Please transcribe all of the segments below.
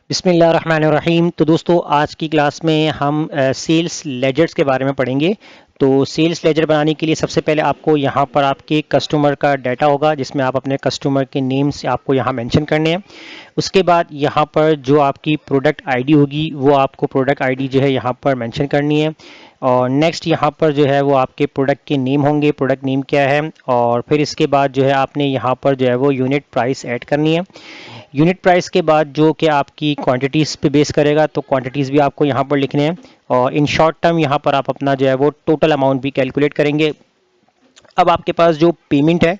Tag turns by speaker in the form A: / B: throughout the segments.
A: बिस्मिल्लाहिर्रहमानिर्रहीम। तो दोस्तों आज की क्लास में हम सेल्स लेजर्स के बारे में पढ़ेंगे। तो सेल्स लेजर बनाने के लिए सबसे पहले आपको यहाँ पर आपके कस्टमर का डाटा होगा, जिसमें आप अपने कस्टमर के नेम्स आपको यहाँ मेंशन करने हैं। उसके बाद यहाँ पर जो आपकी प्रोडक्ट आईडी होगी वो आपको प्रोडक्ट आईडी जो है यहाँ पर मेंशन करनी है। और नेक्स्ट यहाँ पर जो है वो आपके प्रोडक्ट के नेम होंगे, प्रोडक्ट नेम क्या है। और फिर इसके बाद जो है आपने यहाँ पर जो है वो यूनिट प्राइस ऐड करनी है। यूनिट प्राइस के बाद जो कि आपकी क्वांटिटीज़ पे बेस करेगा, तो क्वांटिटीज़ भी आपको यहाँ पर लिखने हैं। और इन शॉर्ट टर्म यहाँ पर आप अपना जो है वो टोटल अमाउंट भी कैलकुलेट करेंगे। अब आपके पास जो पेमेंट है,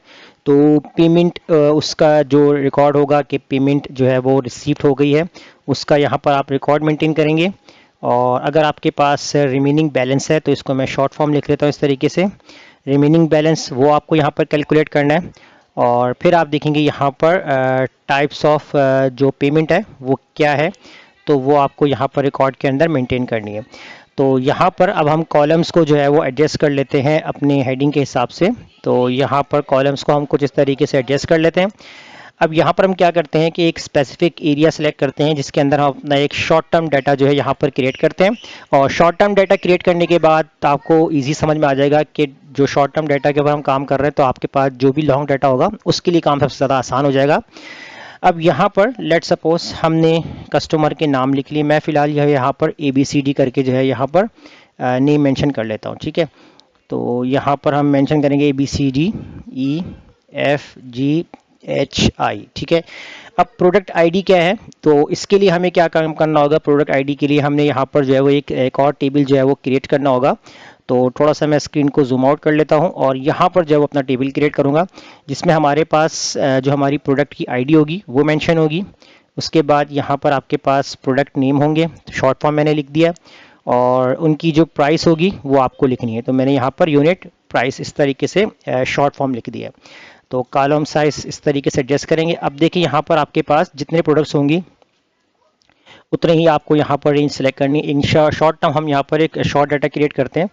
A: तो पेमेंट उसका जो रिकॉर्ड होगा कि पेमेंट जो है वो रिसीव्ड हो गई है, उसका यहाँ पर आप रिकॉर्ड मेंटेन करेंगे। और अगर आपके पास रिमेनिंग बैलेंस है तो इसको मैं शॉर्ट फॉर्म लिख लेता हूँ इस तरीके से। रिमेनिंग बैलेंस वो आपको यहाँ पर कैलकुलेट करना है। और फिर आप देखेंगे यहाँ पर टाइप्स ऑफ जो पेमेंट है वो क्या है, तो वो आपको यहाँ पर रिकॉर्ड के अंदर मेंटेन करनी है। तो यहाँ पर अब हम कॉलम्स को जो है वो एडजस्ट कर लेते हैं अपने हेडिंग के हिसाब से। तो यहाँ पर कॉलम्स को हम कुछ इस तरीके से एडजस्ट कर लेते हैं। अब यहाँ पर हम क्या करते हैं कि एक स्पेसिफिक एरिया सेलेक्ट करते हैं जिसके अंदर हम अपना एक शॉर्ट टर्म डाटा जो है यहाँ पर क्रिएट करते हैं। और शॉर्ट टर्म डाटा क्रिएट करने के बाद आपको इजी समझ में आ जाएगा कि जो शॉर्ट टर्म डाटा के ऊपर हम काम कर रहे हैं, तो आपके पास जो भी लॉन्ग डाटा होगा उसके लिए काम सबसे ज़्यादा आसान हो जाएगा। अब यहाँ पर लेट सपोज हमने कस्टमर के नाम लिख लिए। मैं फ़िलहाल यह यहाँ पर ABCD करके जो है यहाँ पर नेम मेंशन कर लेता हूँ, ठीक है। तो यहाँ पर हम मेंशन करेंगे ABCDEFGHI, ठीक है। अब प्रोडक्ट आईडी क्या है, तो इसके लिए हमें क्या काम करना होगा। प्रोडक्ट आईडी के लिए हमने यहाँ पर जो है वो एक और टेबल जो है वो क्रिएट करना होगा। तो थोड़ा सा मैं स्क्रीन को जूम आउट कर लेता हूँ और यहाँ पर जो है वो अपना टेबल क्रिएट करूँगा, जिसमें हमारे पास जो हमारी प्रोडक्ट की आईडी होगी वो मेंशन होगी। उसके बाद यहाँ पर आपके पास प्रोडक्ट नेम होंगे, शॉर्ट फॉर्म मैंने लिख दिया। और उनकी जो प्राइस होगी वो आपको लिखनी है, तो मैंने यहाँ पर यूनिट प्राइस इस तरीके से शॉर्ट फॉर्म लिख दिया। तो कॉलम साइज इस तरीके से एडजस्ट करेंगे। अब देखिए यहाँ पर आपके पास जितने प्रोडक्ट्स होंगी उतने ही आपको यहाँ पर रेंज सेलेक्ट करनी है। इन शॉर्ट टर्म हम यहाँ पर एक शॉर्ट डाटा क्रिएट करते हैं,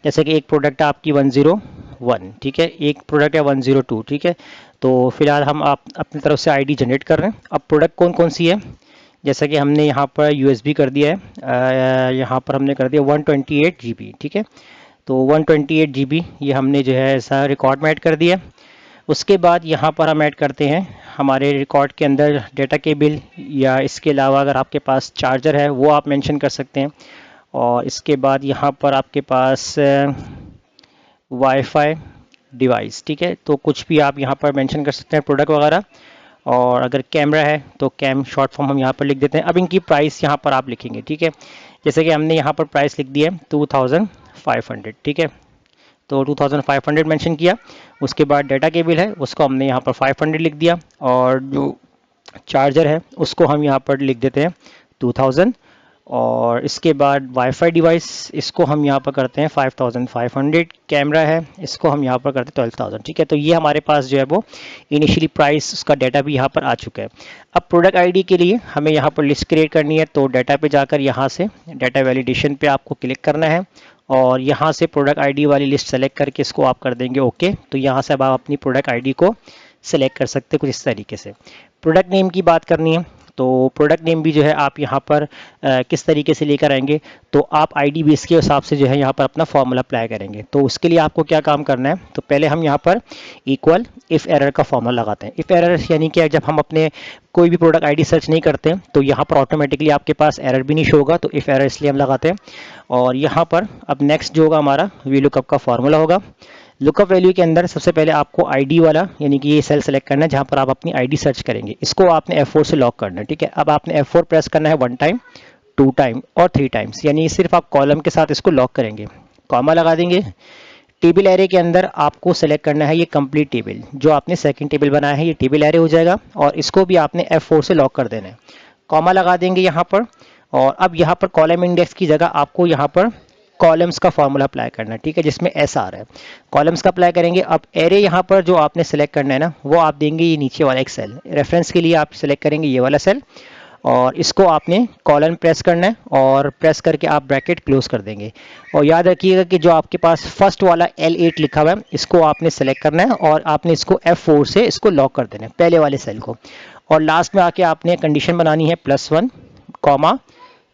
A: जैसे कि एक प्रोडक्ट है आपकी 101, ठीक है, एक प्रोडक्ट है 102, ठीक है। तो फिलहाल हम आप अपनी तरफ से आईडी जनरेट कर रहे हैं। अब प्रोडक्ट कौन कौन सी है, जैसा कि हमने यहाँ पर USB कर दिया है, यहाँ पर हमने कर दिया 128 GB, ठीक है। तो 128 GB ये हमने जो है ऐसा रिकॉर्ड में ऐड कर दिया। उसके बाद यहाँ पर हम ऐड करते हैं हमारे रिकॉर्ड के अंदर डेटा केबल, या इसके अलावा अगर आपके पास चार्जर है वो आप मेंशन कर सकते हैं। और इसके बाद यहाँ पर आपके पास वाईफाई डिवाइस, ठीक है, तो कुछ भी आप यहाँ पर मेंशन कर सकते हैं प्रोडक्ट वगैरह। और अगर कैमरा है तो कैम शॉर्ट फॉर्म हम यहाँ पर लिख देते हैं। अब इनकी प्राइस यहाँ पर आप लिखेंगे, ठीक है। जैसे कि हमने यहाँ पर प्राइस लिख दिया है 2500, ठीक है। तो 2500 मेंशन किया। उसके बाद डाटा केबल है उसको हमने यहाँ पर 500 लिख दिया। और जो चार्जर है उसको हम यहाँ पर लिख देते हैं 2000। और इसके बाद वाईफाई डिवाइस इसको हम यहाँ पर करते हैं 5500। कैमरा है इसको हम यहाँ पर करते हैं 12000, ठीक है। तो ये हमारे पास जो है वो इनिशियली प्राइस उसका डाटा भी यहाँ पर आ चुका है। अब प्रोडक्ट आईडी के लिए हमें यहाँ पर लिस्ट क्रिएट करनी है। तो डाटा पे जाकर यहाँ से डाटा वैलिडेशन पे आपको क्लिक करना है और यहाँ से प्रोडक्ट आईडी वाली लिस्ट सेलेक्ट करके इसको आप कर देंगे ओके। तो यहाँ से अब आप अपनी प्रोडक्ट आईडी को सेलेक्ट कर सकते हैं कुछ इस तरीके से। प्रोडक्ट नेम की बात करनी है, तो प्रोडक्ट नेम भी जो है आप यहाँ पर किस तरीके से लेकर आएंगे, तो आप आईडी बेस के हिसाब से जो है यहाँ पर अपना फॉर्मूला अप्लाई करेंगे। तो उसके लिए आपको क्या काम करना है, तो पहले हम यहाँ पर इक्वल इफ़ एरर का फॉर्मूला लगाते हैं। इफ़ एरर यानी कि जब हम अपने कोई भी प्रोडक्ट आईडी सर्च नहीं करते तो यहाँ पर ऑटोमेटिकली आपके पास एरर भी नहीं शो होगा, तो इफ़ एरर इसलिए हम लगाते हैं। और यहाँ पर अब नेक्स्ट जो होगा हमारा VLOOKUP का फॉर्मूला होगा। लुकअप वैल्यू के अंदर सबसे पहले आपको आईडी वाला यानी कि ये सेल सेलेक्ट करना है जहाँ पर आप अपनी आईडी सर्च करेंगे, इसको आपने F4 से लॉक करना है, ठीक है। अब आपने F4 प्रेस करना है 1 टाइम, 2 टाइम और 3 टाइम्स, यानी सिर्फ आप कॉलम के साथ इसको लॉक करेंगे, कॉमा लगा देंगे। टेबल एरे के अंदर आपको सेलेक्ट करना है ये कंप्लीट टेबल, जो आपने सेकंड टेबल बनाया है ये टेबल एरे हो जाएगा और इसको भी आपने F4 से लॉक कर देना है, कॉमा लगा देंगे यहाँ पर। और अब यहाँ पर कॉलम इंडेक्स की जगह आपको यहाँ पर कॉलम्स का फॉर्मूला अप्लाई करना है, ठीक है, जिसमें S आ रहा है, कॉलम्स का अप्लाई करेंगे। अब एरे यहाँ पर जो आपने सेलेक्ट करना है ना, वो आप देंगे ये नीचे वाला एक सेल, रेफरेंस के लिए आप सेलेक्ट करेंगे ये वाला सेल और इसको आपने कॉलन प्रेस करना है और प्रेस करके आप ब्रैकेट क्लोज कर देंगे। और याद रखिएगा कि जो आपके पास फर्स्ट वाला L8 लिखा हुआ है इसको आपने सेलेक्ट करना है और आपने इसको F4 से इसको लॉक कर देना है पहले वाले सेल को। और लास्ट में आके आपने कंडीशन बनानी है +1 कॉमा,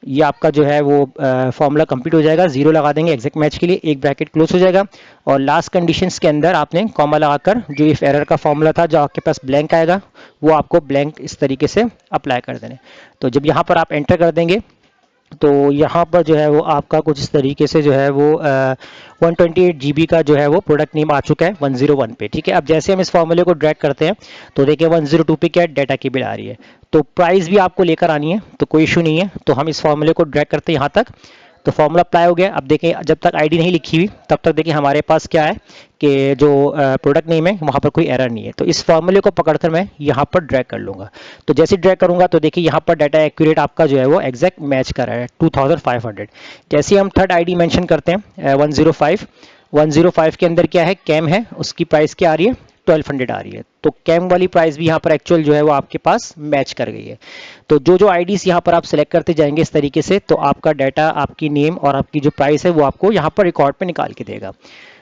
A: ये आपका जो है वो फॉर्मूला कंप्लीट हो जाएगा, जीरो लगा देंगे एग्जैक्ट मैच के लिए, एक ब्रैकेट क्लोज हो जाएगा और लास्ट कंडीशंस के अंदर आपने कॉमा लगाकर जो इफ एरर का फॉर्मूला था जो आपके पास ब्लैंक आएगा वो आपको ब्लैंक इस तरीके से अप्लाई कर देना। तो जब यहाँ पर आप एंटर कर देंगे तो यहाँ पर जो है वो आपका कुछ इस तरीके से जो है वो 128 GB का जो है वो प्रोडक्ट नेम आ चुका है 101 पे। ठीक है, अब जैसे हम इस फॉर्मूले को ड्रैग करते हैं तो देखिए 102 पे क्या डाटा की बिल आ रही है, तो प्राइस भी आपको लेकर आनी है, तो कोई इशू नहीं है। तो हम इस फॉर्मूले को ड्रैग करते हैं यहाँ तक, तो फॉर्मूला अप्लाई हो गया। अब देखें जब तक आईडी नहीं लिखी हुई तब तक देखिए हमारे पास क्या है कि जो प्रोडक्ट नेम है वहाँ पर कोई एरर नहीं है। तो इस फॉर्मूले को पकड़कर मैं यहाँ पर ड्रैग कर लूँगा, तो जैसे ड्रैग करूँगा तो देखिए यहाँ पर डाटा एक्यूरेट आपका जो है वो एग्जैक्ट मैच कर रहा है 2500। जैसे हम थर्ड आईडी मेंशन करते हैं 105 के अंदर क्या है, कैम है, उसकी प्राइस क्या आ रही है 1200 आ रही है, तो कैम वाली प्राइस भी यहाँ पर एक्चुअल जो है वो आपके पास मैच कर गई है। तो जो जो आईडीज यहाँ पर आप सेलेक्ट करते जाएंगे इस तरीके से, तो आपका डाटा, आपकी नेम और आपकी जो प्राइस है वो आपको यहाँ पर रिकॉर्ड पे निकाल के देगा।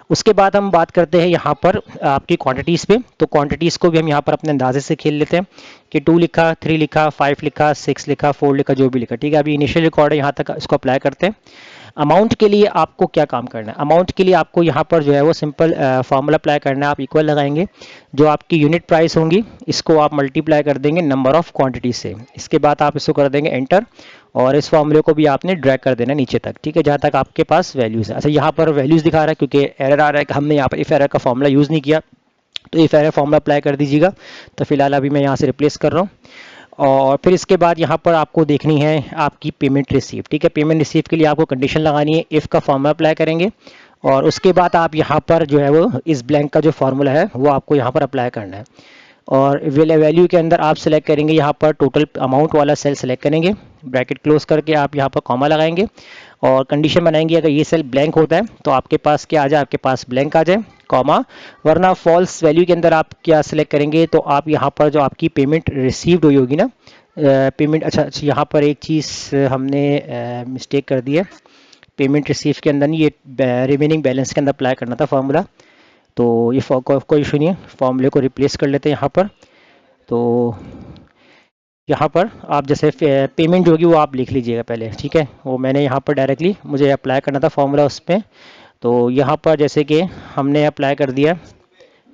A: उसके बाद हम बात करते हैं यहाँ पर आपकी क्वांटिटीज़ पे, तो क्वांटिटीज़ को भी हम यहाँ पर अपने अंदाजे से खेल लेते हैं कि 2 लिखा, 3 लिखा, 5 लिखा, 6 लिखा, 4 लिखा, जो भी लिखा। ठीक है, अभी इनिशियल रिकॉर्ड है, यहाँ तक इसको अप्लाई करते हैं। अमाउंट के लिए आपको क्या काम करना है, अमाउंट के लिए आपको यहाँ पर जो है वो सिंपल फार्मूला अप्लाई करना है। आप इक्वल लगाएंगे, जो आपकी यूनिट प्राइस होंगी इसको आप मल्टीप्लाई कर देंगे नंबर ऑफ क्वांटिटी से, इसके बाद आप इसको कर देंगे एंटर और इस फॉर्मूले को भी आपने ड्रैग कर देना नीचे तक। ठीक है, जहाँ तक आपके पास वैल्यूज़ है। अच्छा, यहाँ पर वैल्यूज़ दिखा रहा है क्योंकि एरर आ रहा है कि हमने यहाँ पर इफ एरर का फॉर्मूला यूज़ नहीं किया, तो इफ एरर फॉर्मूला अप्लाई कर दीजिएगा। तो फिलहाल अभी मैं यहाँ से रिप्लेस कर रहा हूँ और फिर इसके बाद यहाँ पर आपको देखनी है आपकी पेमेंट रिसीव। ठीक है, पेमेंट रिसीव के लिए आपको कंडीशन लगानी है, इफ़ का फॉर्मूला अप्लाई करेंगे और उसके बाद आप यहाँ पर जो है वो इस ब्लैंक का जो फॉर्मूला है वो आपको यहाँ पर अप्लाई करना है और वैल्यू के अंदर आप सेलेक्ट करेंगे यहाँ पर टोटल अमाउंट वाला सेल सेलेक्ट करेंगे, ब्रैकेट क्लोज करके आप यहाँ पर कॉमा लगाएंगे और कंडीशन बनाएंगे अगर ये सेल ब्लैंक होता है तो आपके पास क्या आ जाए, आपके पास ब्लैंक आ जाए, कॉमा, वरना फॉल्स वैल्यू के अंदर आप क्या सेलेक्ट करेंगे तो आप यहाँ पर जो आपकी पेमेंट रिसीव्ड हुई होगी ना पेमेंट। अच्छा, यहाँ पर एक चीज़ हमने मिस्टेक कर दी है, पेमेंट रिसीव के अंदर नहीं, ये रिमेनिंग बैलेंस के अंदर अप्लाई करना था फॉर्मूला, तो ये कोई इशू नहीं है, फॉर्मूले को रिप्लेस कर लेते हैं यहाँ पर। तो यहाँ पर आप जैसे पेमेंट जो होगी वो आप लिख लीजिएगा पहले। ठीक है, वो मैंने यहाँ पर डायरेक्टली मुझे अप्लाई करना था फॉर्मूला उस पर, तो यहाँ पर जैसे कि हमने अप्लाई कर दिया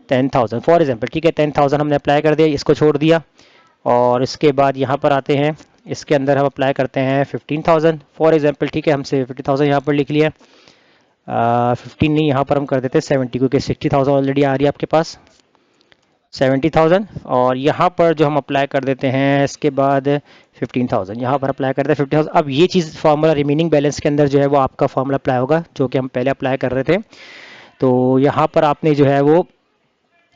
A: 10,000 फॉर एग्जांपल। ठीक है, 10,000 हमने अप्लाई कर दिया, इसको छोड़ दिया और इसके बाद यहाँ पर आते हैं, इसके अंदर हम अप्लाई करते हैं 15,000 फॉर एग्जांपल। ठीक है, हमसे 50,000 यहाँ पर लिख लिया, 15 नहीं, यहाँ पर हम कर देते हैं 70 क्योंकि 60,000 ऑलरेडी आ रही है आपके पास, 70,000 और यहाँ पर जो हम अप्लाई कर देते हैं इसके बाद 15,000 यहाँ पर अप्लाई करते हैं 50,000। अब ये चीज़ फार्मूला रिमेनिंग बैलेंस के अंदर जो है वो आपका फार्मूला अप्लाई होगा जो कि हम पहले अप्लाई कर रहे थे। तो यहाँ पर आपने जो है वो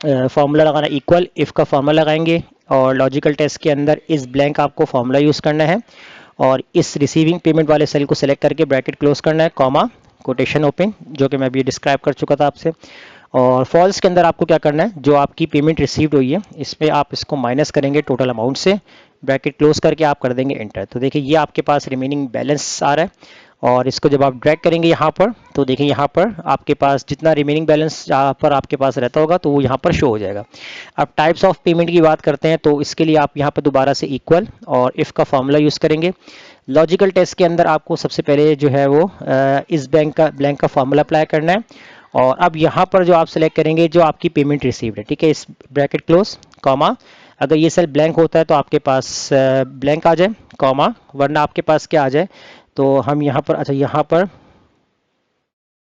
A: फार्मूला लगाना, इक्वल इफ़ का फार्मूला लगाएंगे और लॉजिकल टेस्ट के अंदर इस ब्लैंक आपको फार्मूला यूज़ करना है और इस रिसीविंग पेमेंट वाले सेल को सेलेक्ट करके ब्रैकेट क्लोज करना है, कॉमा, कोटेशन ओपन, जो कि मैं अभी डिस्क्राइब कर चुका था आपसे। और फॉल्स के अंदर आपको क्या करना है, जो आपकी पेमेंट रिसीव्ड हुई है इसमें आप इसको माइनस करेंगे टोटल अमाउंट से, ब्रैकेट क्लोज करके आप कर देंगे एंटर। तो देखिए ये आपके पास रिमेनिंग बैलेंस आ रहा है और इसको जब आप ड्रैग करेंगे यहाँ पर तो देखिए यहाँ पर आपके पास जितना रिमेनिंग बैलेंस यहाँ पर आपके पास रहता होगा तो वो यहाँ पर शो हो जाएगा। अब टाइप्स ऑफ पेमेंट की बात करते हैं तो इसके लिए आप यहाँ पर दोबारा से इक्वल और इफ़ का फॉर्मूला यूज़ करेंगे। लॉजिकल टेस्ट के अंदर आपको सबसे पहले जो है वो इस ब्लैंक का फॉर्मूला अप्लाई करना है और अब यहाँ पर जो आप सेलेक्ट करेंगे जो आपकी पेमेंट रिसीव्ड है। ठीक है, इस ब्रैकेट क्लोज, कॉमा, अगर ये सेल ब्लैंक होता है तो आपके पास ब्लैंक आ जाए, कॉमा, वरना आपके पास क्या आ जाए तो हम यहाँ पर,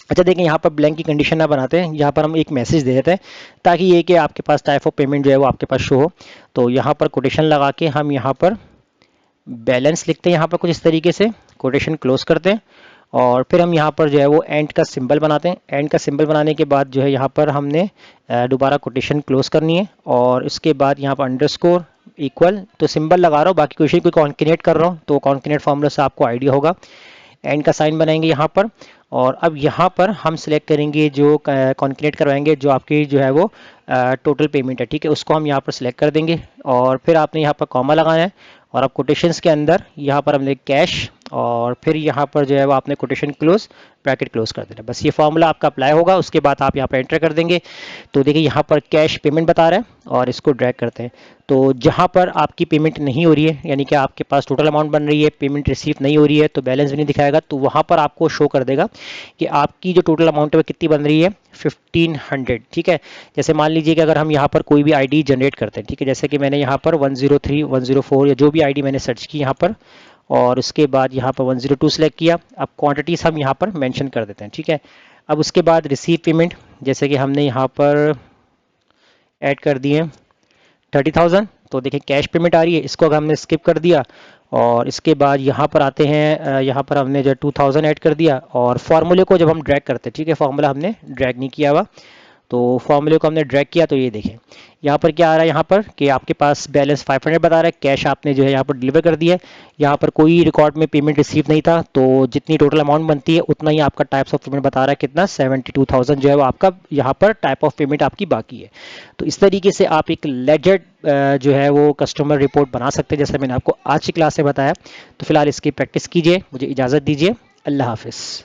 A: अच्छा देखिए यहाँ पर ब्लैंक की कंडीशन ना बनाते हैं, यहाँ पर हम एक मैसेज दे देते हैं ताकि ये कि आपके पास टाइप ऑफ पेमेंट जो है वो आपके पास शो हो। तो यहाँ पर कोटेशन लगा के हम यहाँ पर बैलेंस लिखते हैं, यहाँ पर कुछ इस तरीके से कोटेशन क्लोज करते हैं और फिर हम यहाँ पर जो है वो एंड का सिंबल बनाते हैं। एंड का सिंबल बनाने के बाद जो है यहाँ पर हमने दोबारा कोटेशन क्लोज करनी है और इसके बाद यहाँ पर अंडरस्कोर इक्वल, तो सिंबल लगा रहा हूँ, बाकी क्वेश्चन कोई कॉन्किनेट कर रहा हूँ तो कॉन्किनेट फॉर्मूला से आपको आइडिया होगा। एंड का साइन बनाएंगे यहाँ पर और अब यहाँ पर हम सिलेक्ट करेंगे जो कॉन्किनेट करवाएंगे जो आपकी जो है वो टोटल पेमेंट है। ठीक है, उसको हम यहाँ पर सिलेक्ट कर देंगे और फिर आपने यहाँ पर कॉमा लगाना है और अब कोटेशंस के अंदर यहाँ पर हमने कैश, और फिर यहाँ पर जो है वो आपने कोटेशन क्लोज, ब्रैकेट क्लोज कर देना। बस ये फॉर्मूला आपका अप्लाई होगा, उसके बाद आप यहाँ पर एंटर कर देंगे। तो देखिए यहाँ पर कैश पेमेंट बता रहा है और इसको ड्रैग करते हैं। तो जहाँ पर आपकी पेमेंट नहीं हो रही है, यानी कि आपके पास टोटल अमाउंट बन रही है, पेमेंट रिसीव नहीं हो रही है, तो बैलेंस भी नहीं दिखाएगा, तो वहाँ पर आपको शो कर देगा कि आपकी जो टोटल अमाउंट है वो कितनी बन रही है, 1500। ठीक है। जैसे मान लीजिए कि अगर हम यहाँ पर कोई भी आईडी जनरेट करते हैं, ठीक है, जैसे कि मैंने यहाँ पर 103 104 या जो भी आईडी मैंने सर्च की यहाँ पर, और उसके बाद यहाँ पर 102 सेलेक्ट किया। अब क्वांटिटीज हम यहाँ पर मेंशन कर देते हैं। ठीक है। अब उसके बाद रिसीव पेमेंट, जैसे कि हमने यहाँ पर ऐड कर दिए 30,000, तो देखिए कैश पेमेंट आ रही है, इसको अगर हमने स्किप कर दिया और इसके बाद यहाँ पर आते हैं, यहाँ पर हमने जो 2000 ऐड कर दिया, और फार्मूले को जब हम ड्रैग करते हैं, ठीक है, फार्मूला हमने ड्रैग नहीं किया हुआ, तो फॉर्मूले को हमने ड्रैग किया, तो ये देखें यहाँ पर क्या आ रहा है, यहाँ पर कि आपके पास बैलेंस 500 बता रहा है, कैश आपने जो है यहाँ पर डिलीवर कर दिया है, यहाँ पर कोई रिकॉर्ड में पेमेंट रिसीव नहीं था, तो जितनी टोटल अमाउंट बनती है उतना ही आपका टाइप्स ऑफ पेमेंट बता रहा है, कितना 72,000 जो है वो आपका यहाँ पर टाइप ऑफ पेमेंट आपकी बाकी है। तो इस तरीके से आप एक लेजर जो है वो कस्टमर रिपोर्ट बना सकते हैं, जैसे मैंने आपको आज की क्लास में बताया। तो फिलहाल इसकी प्रैक्टिस कीजिए, मुझे इजाज़त दीजिए, अल्लाह हाफिज़।